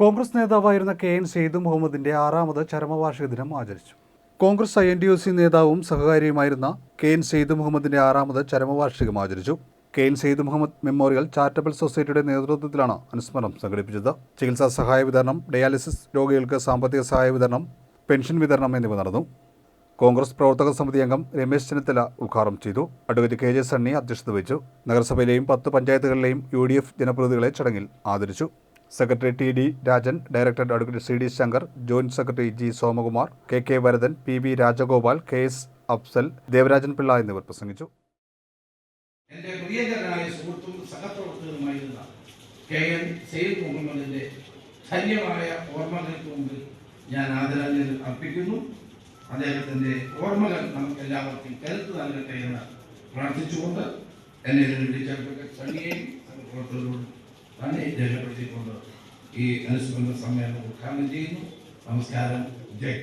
കോൺഗ്രസ് നേതാവായിരുന്ന കെ.എൻ. സെയ്ദ് മുഹമ്മദിന്റെ 6ാമത് ചരമവാർഷിക ദിനം ആചരിച്ചു. കോൺഗ്രസ് INTUC നേതാവും സഹകാരിയുമായിരുന്ന കെ.എൻ. സെയ്ദ് മുഹമ്മദിന്റെ 6ാമത് ചരമവാർഷികം ആചരിച്ചു. K N. Syed Muhammad memorial charitable സൊസൈറ്റിയുടെ നേതൃത്വത്തിലാണ് അനുസ്മരണം സംഘടിപ്പിച്ചത്. ചികിത്സാ സഹായ വിതരണം, ഡയാലിസിസ് രോഗികൾക്ക് സാമ്പത്തിക സഹായ വിതരണം, പെൻഷൻ വിതരണം എന്നിവ നടന്നു. കോൺഗ്രസ് പ്രവർത്തക സമിതി അംഗം രമേശ് ചെന്നിത്തല ഉദ്ഘാടനം ചെയ്തു. Advocate KJ. സണ്ണി അധ്യക്ഷത വഹിച്ചു. നഗരസഭയിലെയും 10 പഞ്ചായത്തുകളിലെയും UDF ജനപ്രതിനിധികളെ ചടങ്ങിൽ ആദരിച്ചു. Secretary T.D. Rajan, director advocate C.D. Shankar, joint secretary G. Somakumar, K.K. Varadan, P.B. Rajagopal, K.S. Afsal, Devarajan Pillai എന്നിവർ പ്രസംഗിച്ചു. എന്റെ പ്രിയങ്കരനായ സുഹൃത്തും സഹപ്രവർത്തകനുമായിരുന്ന കെ.എൻ. സെയ്ദ് മുഹമ്മദിന്റെ ധന്യമായ ഓർമ്മകൾക്ക് മുമ്പിൽ ഞാൻ ആദരാഞ്ജലി അർപ്പിക്കുന്നു. അദ്ദേഹത്തിന്റെ ഓർമ്മകൾ നമുക്ക് എല്ലാവർക്കും കരുത്ത് നൽകട്ടെ എന്ന് പ്രാർത്ഥിച്ചുകൊണ്ട് എന്നെ വിളിച്ചെടുത്ത സണ്ണിയെയും സഹപ്രവർത്തകരോടും നന്ദി രേഖപ്പെടുത്തിക്കൊണ്ട് ഈ അനുസ്മരണ സമ്മേളനം ഉദ്ഘാടനം ചെയ്യുന്നു. നമസ്കാരം. ജയ്.